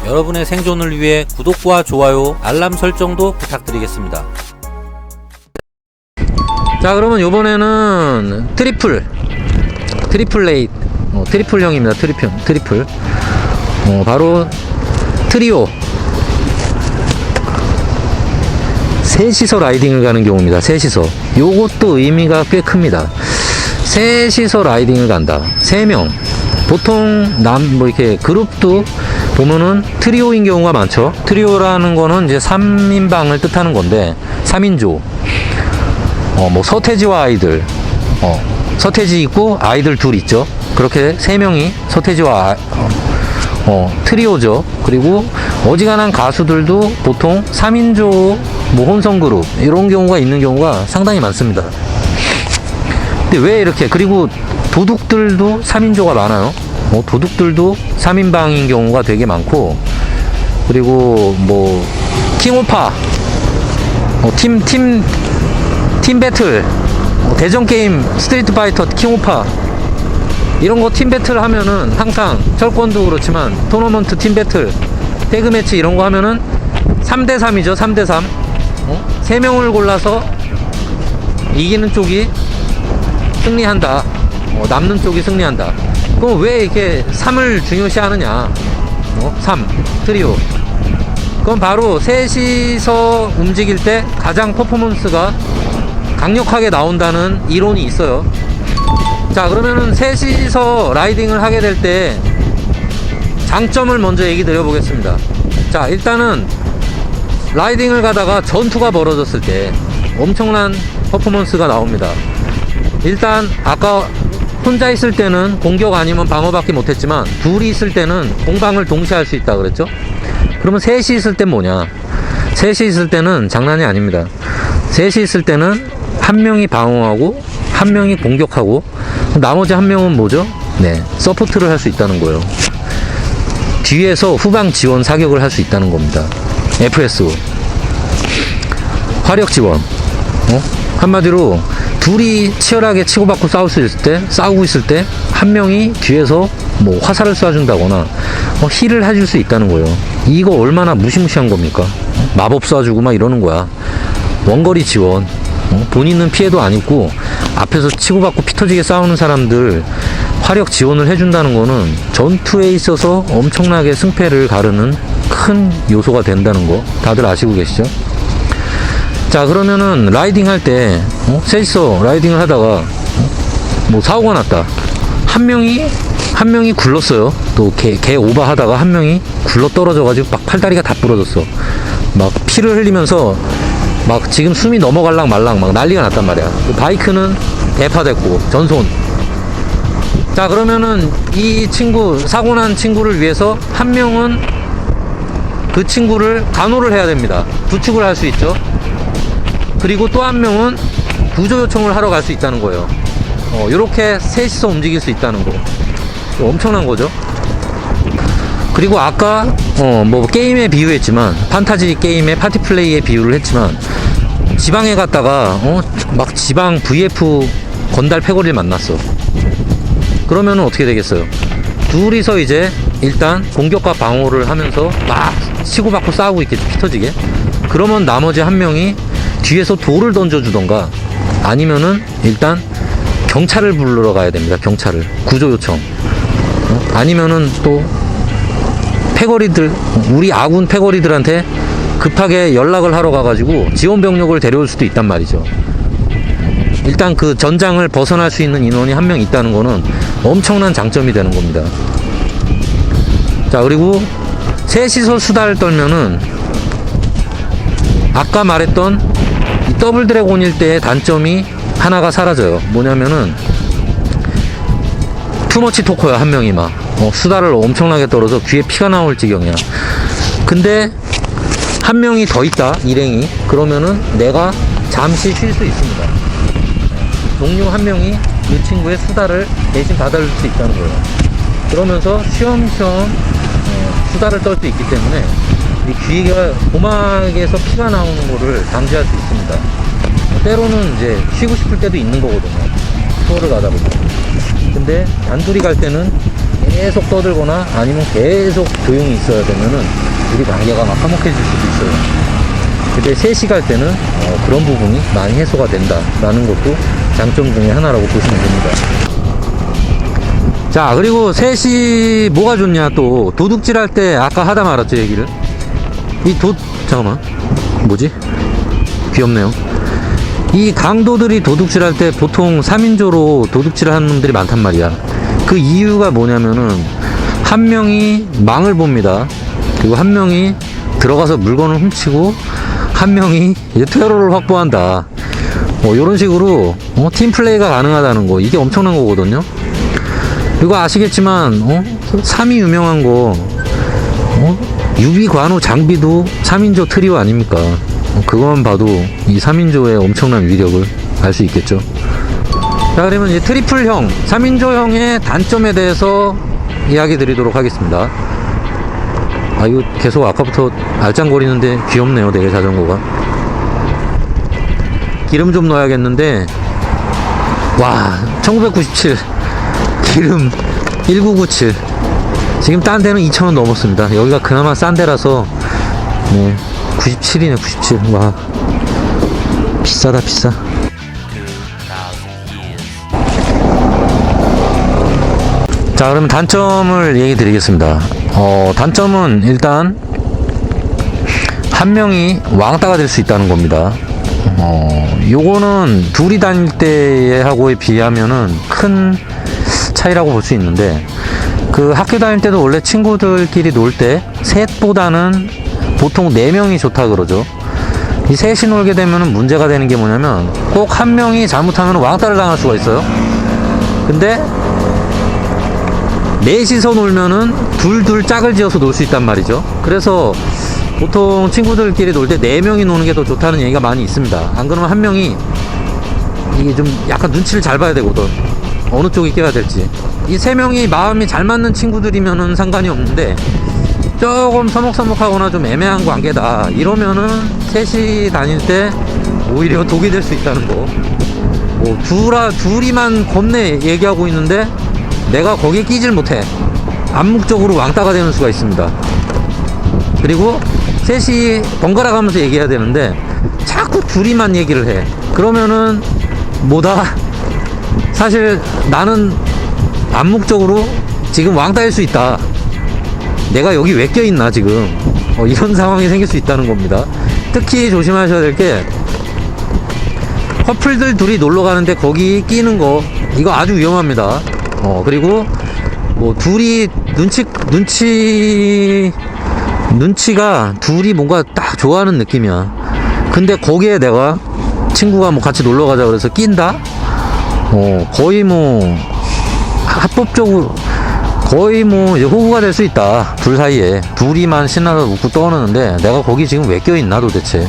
여러분의 생존을 위해 구독과 좋아요, 알람 설정도 부탁드리겠습니다. 자, 그러면 이번에는 트리플 레이트, 트리플형입니다. 트리플. 바로 트리오. 셋이서 라이딩을 가는 경우입니다. 셋이서. 요것도 의미가 꽤 큽니다. 셋이서 라이딩을 간다. 3명. 보통 이렇게 그룹도 보면은 트리오인 경우가 많죠. 트리오라는 거는 이제 3인방을 뜻하는 건데, 3인조. 서태지와 아이들. 서태지 있고 아이들 둘 있죠. 그렇게 3명이 서태지와 트리오죠. 그리고 어지간한 가수들도 보통 3인조 혼성 그룹 이런 경우가 있는 경우가 상당히 많습니다. 근데 왜 이렇게, 그리고 도둑들도 3인조가 많아요. 도둑들도 3인방인 경우가 되게 많고, 그리고 킹오파, 팀 배틀, 대전 게임 스트리트 파이터 킹오파 이런 거 팀 배틀 하면은 항상 철권도 그렇지만 토너먼트 팀 배틀 태그 매치 이런 거 하면은 3대3이죠. 3대3. 3명을 골라서 이기는 쪽이 승리한다. 남는 쪽이 승리한다. 그럼 왜 이렇게 3을 중요시 하느냐? 3 트리오. 그건 바로 셋이서 움직일 때 가장 퍼포먼스가 강력하게 나온다는 이론이 있어요. 자, 그러면은 셋이서 라이딩을 하게 될 때 장점을 먼저 얘기 드려보겠습니다. 자, 일단은 라이딩을 가다가 전투가 벌어졌을 때 엄청난 퍼포먼스가 나옵니다. 일단 아까 혼자 있을 때는 공격 아니면 방어밖에 못했지만 둘이 있을 때는 공방을 동시에 할 수 있다 그랬죠. 그러면 셋이 있을 땐 뭐냐? 셋이 있을 때는 장난이 아닙니다. 셋이 있을 때는 한 명이 방어하고 한 명이 공격하고 나머지 한 명은 뭐죠? 서포트를 할 수 있다는 거예요. 뒤에서 후방 지원 사격을 할 수 있다는 겁니다. FSO 화력 지원. 한마디로 둘이 치열하게 치고받고 싸우고 있을 때 한 명이 뒤에서 화살을 쏴준다거나 힐을 해줄 수 있다는 거예요. 이거 얼마나 무시무시한 겁니까? 마법 쏴주고 막 이러는 거야. 원거리 지원. 본인은 피해도 안 입고 앞에서 치고받고 피 터지게 싸우는 사람들 화력 지원을 해준다는 거는 전투에 있어서 엄청나게 승패를 가르는 큰 요소가 된다는 거 다들 아시고 계시죠? 자, 그러면은 라이딩 할 때 셋이서 라이딩을 하다가 사고가 났다. 한 명이 굴렀어요. 또 개 오바 하다가 한 명이 굴러 떨어져 가지고 막 팔다리가 다 부러졌어. 막 피를 흘리면서 막 지금 숨이 넘어갈랑 말랑 막 난리가 났단 말이야. 바이크는 대파됐고 전손. 자, 그러면은 이 친구, 사고난 친구를 위해서 한 명은 그 친구를 간호를 해야 됩니다. 부축을 할 수 있죠. 그리고 또 한 명은 구조 요청을 하러 갈 수 있다는 거예요. 요렇게 셋이서 움직일 수 있다는 거. 엄청난 거죠. 그리고 아까 게임에 비유했지만, 판타지 게임의 파티 플레이에 비유를 했지만, 지방에 갔다가 막 지방 VF 건달 패거리를 만났어. 그러면은 어떻게 되겠어요? 둘이서 이제 일단 공격과 방어를 하면서 막 치고받고 싸우고 있겠지, 피 터지게. 그러면 나머지 한 명이 뒤에서 돌을 던져주던가 아니면은 일단 경찰을 부르러 가야 됩니다. 경찰을. 구조 요청. 아니면은 또 패거리들, 우리 아군 패거리들한테 급하게 연락을 하러 가가지고 지원 병력을 데려올 수도 있단 말이죠. 일단 그 전장을 벗어날 수 있는 인원이 한 명 있다는 거는 엄청난 장점이 되는 겁니다. 자, 그리고 셋이서 수다를 떨면은 아까 말했던 이 더블 드래곤일 때의 단점이 하나가 사라져요. 뭐냐면은 투머치 토커야. 한 명이 막 수다를 엄청나게 떨어서 귀에 피가 나올 지경이야. 근데 한 명이 더 있다, 일행이. 그러면은 내가 잠시 쉴 수 있습니다. 동료 한 명이 그 친구의 수다를 대신 받아줄 수 있다는 거예요. 그러면서 쉬엄쉬엄 수다를 떨 수 있기 때문에 이 귀가 고막에서 피가 나오는 거를 방지할 수 있습니다. 때로는 이제 쉬고 싶을 때도 있는 거거든요. 투어를 가다 보면. 근데 단둘이 갈 때는 계속 떠들거나 아니면 계속 조용히 있어야 되면은 우리 관계가 막 화목해질 수도 있어요. 근데 셋이 갈 때는 그런 부분이 많이 해소가 된다라는 것도 장점 중에 하나라고 보시면 됩니다. 자, 그리고 셋이 뭐가 좋냐, 또 도둑질 할 때 아까 하다 말았죠, 얘기를. 잠깐만, 뭐지? 귀엽네요. 이 강도들이 도둑질 할 때 보통 3인조로 도둑질을 하는 놈들이 많단 말이야. 그 이유가 뭐냐면은 한 명이 망을 봅니다. 그리고 한 명이 들어가서 물건을 훔치고 한 명이 이제 퇴로를 확보한다. 이런 식으로 팀 플레이가 가능하다는 거, 이게 엄청난 거거든요. 그리고 아시겠지만 3이 유명한 거, 유비 관우 장비도 3인조 트리오 아닙니까? 그것만 봐도 이 3인조의 엄청난 위력을 알 수 있겠죠. 자, 그러면 이제 트리플형 3인조형의 단점에 대해서 이야기 드리도록 하겠습니다. 아, 이거 계속 아까부터 알짱거리는데 귀엽네요, 되게 자전거가. 기름 좀 넣어야겠는데, 와, 1997 기름 1997. 지금 딴 데는 2,000원 넘었습니다. 여기가 그나마 싼 데라서. 네, 97이네, 97. 와, 비싸다, 비싸. 자, 그러면 단점을 얘기 드리겠습니다. 단점은 일단 한 명이 왕따가 될 수 있다는 겁니다. 요거는 둘이 다닐 때하고에 비하면은 큰 차이라고 볼 수 있는데, 그 학교 다닐 때도 원래 친구들끼리 놀 때 셋보다는 보통 4명이 좋다 그러죠. 이 셋이 놀게 되면은 문제가 되는 게 뭐냐면, 꼭 한 명이 잘못하면 왕따를 당할 수가 있어요. 근데 넷이서 놀면은 둘 짝을 지어서 놀 수 있단 말이죠. 그래서 보통 친구들끼리 놀 때 4명이 노는 게 더 좋다는 얘기가 많이 있습니다. 안 그러면 한 명이 이게 좀 약간 눈치를 잘 봐야 되거든. 어느 쪽이 껴야 될지. 이 3명이 마음이 잘 맞는 친구들이면은 상관이 없는데, 조금 서먹서먹하거나 좀 애매한 관계다 이러면은 셋이 다닐 때 오히려 독이 될 수 있다는 거. 뭐 둘이만 겁내 얘기하고 있는데 내가 거기에 끼질 못해. 암묵적으로 왕따가 되는 수가 있습니다. 그리고 셋이 번갈아 가면서 얘기해야 되는데 자꾸 둘이만 얘기를 해. 그러면은 뭐다? 사실 나는 암묵적으로 지금 왕따일 수 있다. 내가 여기 왜 껴있나 지금. 이런 상황이 생길 수 있다는 겁니다. 특히 조심하셔야 될 게, 커플들 둘이 놀러 가는데 거기 끼는 거, 이거 아주 위험합니다. 그리고 뭐 둘이 눈치가 둘이 뭔가 딱 좋아하는 느낌이야. 근데 거기에 내가 친구가 뭐 같이 놀러 가자 그래서 낀다? 거의 뭐 합법적으로 거의 뭐 이제 호구가 될 수 있다. 둘 사이에 둘이만 신나서 웃고 떠오르는데 내가 거기 지금 왜 껴있나 도대체.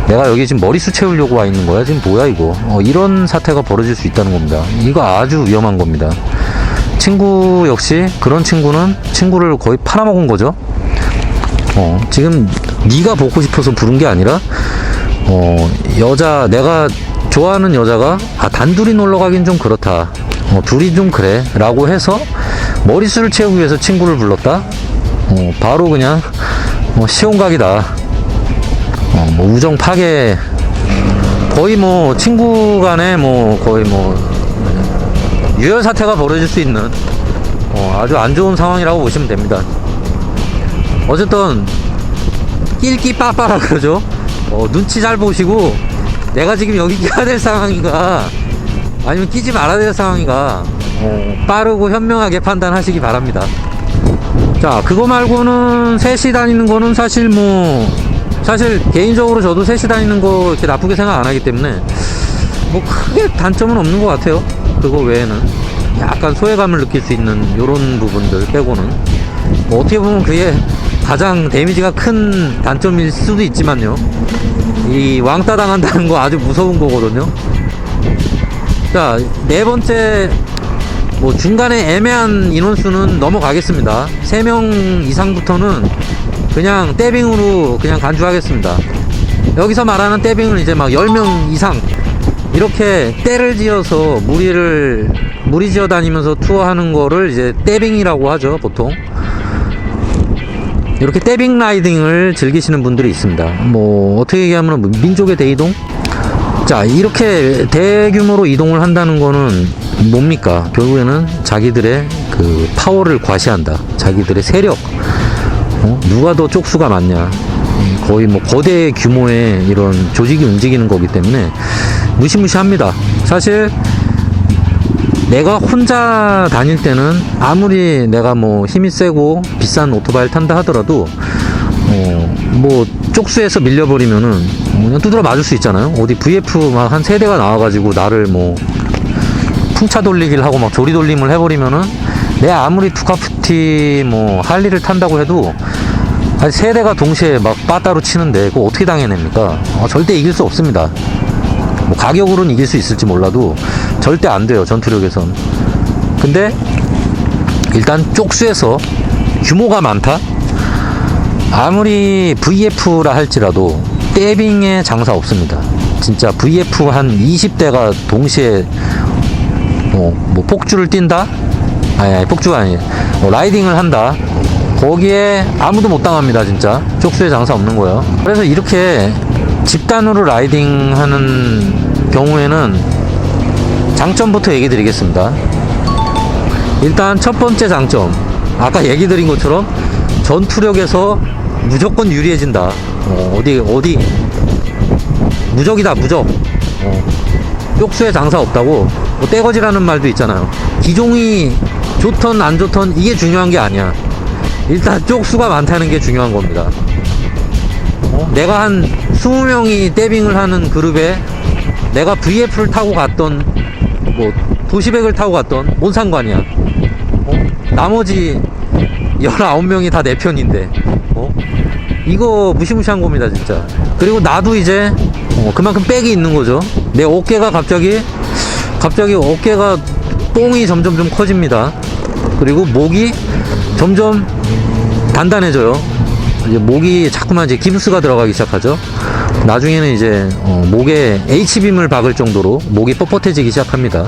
내가 여기 지금 머리수 채우려고 와 있는 거야 지금. 뭐야 이거. 이런 사태가 벌어질 수 있다는 겁니다. 이거 아주 위험한 겁니다. 친구 역시 그런 친구는 친구를 거의 팔아먹은 거죠. 지금 네가 보고 싶어서 부른 게 아니라 내가 좋아하는 여자가 단둘이 놀러 가긴 좀 그렇다. 둘이 좀 그래 라고 해서 머리수를 채우기 위해서 친구를 불렀다. 바로 그냥 시험각이다. 뭐 우정 파괴, 거의 뭐 친구 간에 뭐 거의 뭐 유혈 사태가 벌어질 수 있는 아주 안 좋은 상황이라고 보시면 됩니다. 어쨌든 낄끼 빠빠라 그러죠. 눈치 잘 보시고 내가 지금 여기 껴야 될 상황인가 아니면 끼지 말아야 될 상황인가 빠르고 현명하게 판단하시기 바랍니다. 자, 그거 말고는 셋이 다니는 거는 사실 개인적으로 저도 셋이 다니는 거 이렇게 나쁘게 생각 안 하기 때문에 뭐 크게 단점은 없는 것 같아요. 그거 외에는 약간 소외감을 느낄 수 있는 요런 부분들 빼고는 뭐 어떻게 보면 그게 가장 데미지가 큰 단점일 수도 있지만요, 이 왕따 당한다는 거 아주 무서운 거거든요. 자, 네 번째, 뭐 중간에 애매한 인원수는 넘어가겠습니다. 3명 이상부터는 그냥 떼빙으로 그냥 간주하겠습니다. 여기서 말하는 떼빙은 이제 막 10명 이상 이렇게 떼를 지어서 무리를 무리지어 다니면서 투어하는 거를 이제 떼빙이라고 하죠, 보통. 이렇게 떼빙 라이딩을 즐기시는 분들이 있습니다. 뭐 어떻게 얘기하면 민족의 대이동? 자, 이렇게 대규모로 이동을 한다는 거는 뭡니까? 결국에는 자기들의 그 파워를 과시한다. 자기들의 세력. 누가 더 쪽수가 많냐. 거의 뭐 거대 규모의 이런 조직이 움직이는 거기 때문에 무시무시합니다. 사실 내가 혼자 다닐 때는 아무리 내가 뭐 힘이 세고 비싼 오토바이를 탄다 하더라도 뭐 쪽수에서 밀려버리면은 그냥 두드러 맞을 수 있잖아요. 어디 VF 막 한 3대가 나와가지고 나를 뭐 풍차 돌리기를 하고 막 조리 돌림을 해버리면은 내 아무리 투카푸티 뭐 할리를 탄다고 해도 한 3대가 동시에 막 빠따로 치는데 그거 어떻게 당해냅니까? 절대 이길 수 없습니다. 뭐 가격으로는 이길 수 있을지 몰라도 절대 안 돼요, 전투력에선. 근데 일단 쪽수에서 규모가 많다? 아무리 VF라 할지라도 떼빙에 장사 없습니다. 진짜 VF 한 20대가 동시에 뭐 폭주를 뛴다? 아니 폭주가 아니에요. 라이딩을 한다. 거기에 아무도 못 당합니다. 진짜 쪽수에 장사 없는 거예요. 그래서 이렇게 집단으로 라이딩 하는 경우에는 장점부터 얘기 드리겠습니다. 일단 첫 번째 장점, 아까 얘기 드린 것처럼 전투력에서 무조건 유리해진다. 어디 무적이다, 무적. 쪽수에 장사 없다고. 뭐 떼거지라는 말도 있잖아요. 기종이 좋던 안 좋던 이게 중요한 게 아니야. 일단 쪽수가 많다는 게 중요한 겁니다. 내가 한 20명이 떼빙을 하는 그룹에 내가 VF를 타고 갔던 뭐 도시백을 타고 갔던 뭔 상관이야. 나머지 19명이 다 내 편인데 이거 무시무시한 겁니다 진짜. 그리고 나도 이제 그만큼 백이 있는 거죠. 내 어깨가 갑자기 어깨가 뽕이 점점 좀 커집니다. 그리고 목이 점점 단단해져요. 이제 목이 자꾸만 이제 기부스가 들어가기 시작하죠. 나중에는 이제 목에 H빔을 박을 정도로 목이 뻣뻣해지기 시작합니다.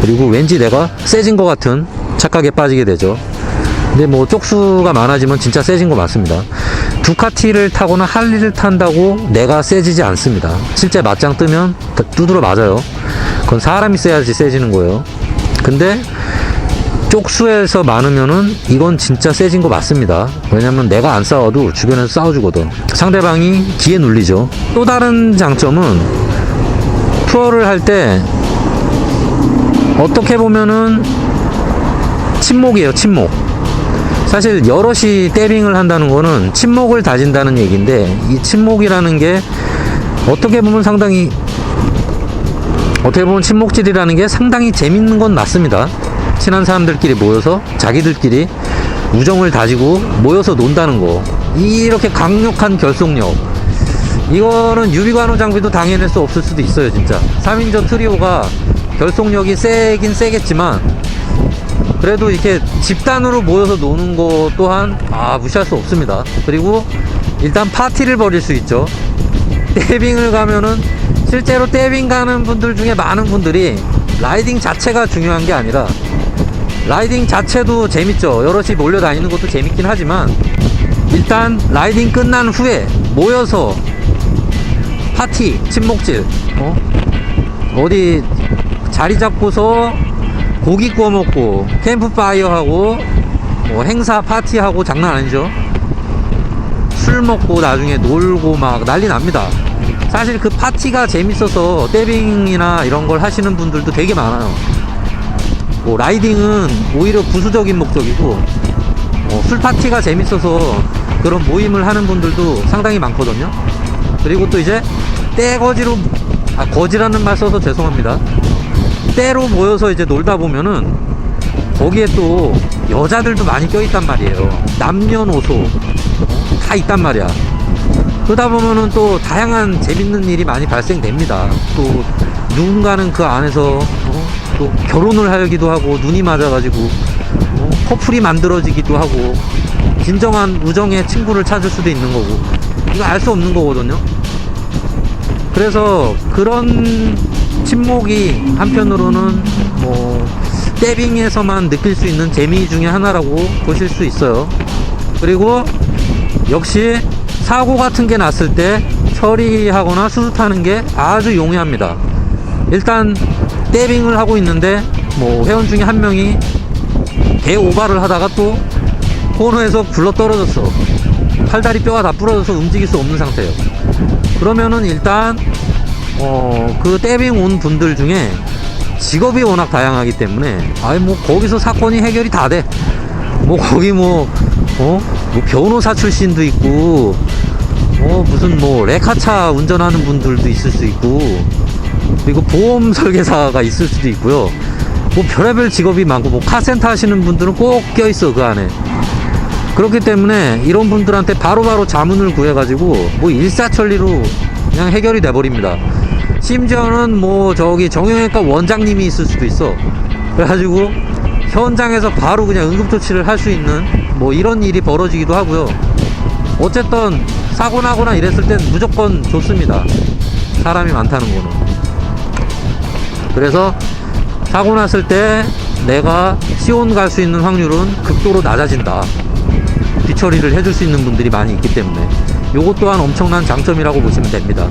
그리고 왠지 내가 세진 것 같은 착각에 빠지게 되죠. 근데 뭐 쪽수가 많아지면 진짜 세진 거 맞습니다. 두카티를 타거나 할리를 탄다고 내가 세지지 않습니다. 실제 맞짱 뜨면 두드러 맞아요. 그건 사람이 세야지 세지는 거예요. 근데 쪽수에서 많으면은 이건 진짜 세진 거 맞습니다. 왜냐면 내가 안 싸워도 주변에서 싸워주거든. 상대방이 기에 눌리죠. 또 다른 장점은 투어를 할 때 어떻게 보면은 친목이에요, 친목. 사실 여럿이 떼빙을 한다는 거는 친목을 다진다는 얘기인데, 이 친목이라는 게 어떻게 보면 친목질이라는 게 상당히 재밌는 건 맞습니다. 친한 사람들끼리 모여서 자기들끼리 우정을 다지고 모여서 논다는 거, 이렇게 강력한 결속력, 이거는 유비관호 장비도 당해낼 수 없을 수도 있어요. 진짜 3인조 트리오가 결속력이 세긴 세겠지만 그래도 이렇게 집단으로 모여서 노는 거 또한 무시할 수 없습니다. 그리고 일단 파티를 벌일 수 있죠. 떼빙을 가면은 실제로 떼빙 가는 분들 중에 많은 분들이 라이딩 자체가 중요한 게 아니라, 라이딩 자체도 재밌죠. 여럿이 몰려다니는 것도 재밌긴 하지만 일단 라이딩 끝난 후에 모여서 파티, 친목질, 어디 자리 잡고서 고기 구워 먹고 캠프파이어 하고 행사 파티하고 장난 아니죠. 술 먹고 나중에 놀고 막 난리 납니다. 사실 그 파티가 재밌어서 떼빙이나 이런 걸 하시는 분들도 되게 많아요. 라이딩은 오히려 부수적인 목적이고 술 파티가 재밌어서 그런 모임을 하는 분들도 상당히 많거든요. 그리고 또 이제 떼거지로, 거지라는 말 써서 죄송합니다. 때로 모여서 이제 놀다 보면은 거기에 또 여자들도 많이 껴있단 말이에요. 남녀노소 다 있단 말이야. 그러다 보면은 또 다양한 재밌는 일이 많이 발생됩니다. 또 누군가는 그 안에서 또 결혼을 하기도 하고, 눈이 맞아가지고 커플이 만들어지기도 하고, 진정한 우정의 친구를 찾을 수도 있는 거고, 이거 알 수 없는 거거든요. 그래서 그런 친목이 한편으로는 떼빙에서만 느낄 수 있는 재미 중에 하나라고 보실 수 있어요. 그리고 역시 사고 같은 게 났을 때 처리하거나 수습하는 게 아주 용이합니다. 일단 떼빙을 하고 있는데 뭐 회원 중에 한 명이 대오바를 하다가 또 코너에서 굴러 떨어졌어. 팔다리 뼈가 다 부러져서 움직일 수 없는 상태예요. 그러면은 일단 그 떼빙 온 분들 중에 직업이 워낙 다양하기 때문에 뭐 거기서 사건이 해결이 다 돼. 뭐 거기 뭐 변호사 출신도 있고 무슨 뭐 레카차 운전하는 분들도 있을 수 있고, 그리고 보험 설계사가 있을 수도 있고요. 뭐 별의별 직업이 많고, 뭐 카센터 하시는 분들은 꼭 껴있어 그 안에. 그렇기 때문에 이런 분들한테 바로바로 자문을 구해가지고 뭐 일사천리로 그냥 해결이 돼버립니다. 심지어는 뭐 저기 정형외과 원장님이 있을 수도 있어. 그래가지고 현장에서 바로 그냥 응급조치를 할 수 있는 뭐 이런 일이 벌어지기도 하고요. 어쨌든 사고 나거나 이랬을 땐 무조건 좋습니다. 사람이 많다는 거는. 그래서 사고 났을 때 내가 시온 갈 수 있는 확률은 극도로 낮아진다. 뒤처리를 해줄 수 있는 분들이 많이 있기 때문에 요것 또한 엄청난 장점이라고 보시면 됩니다.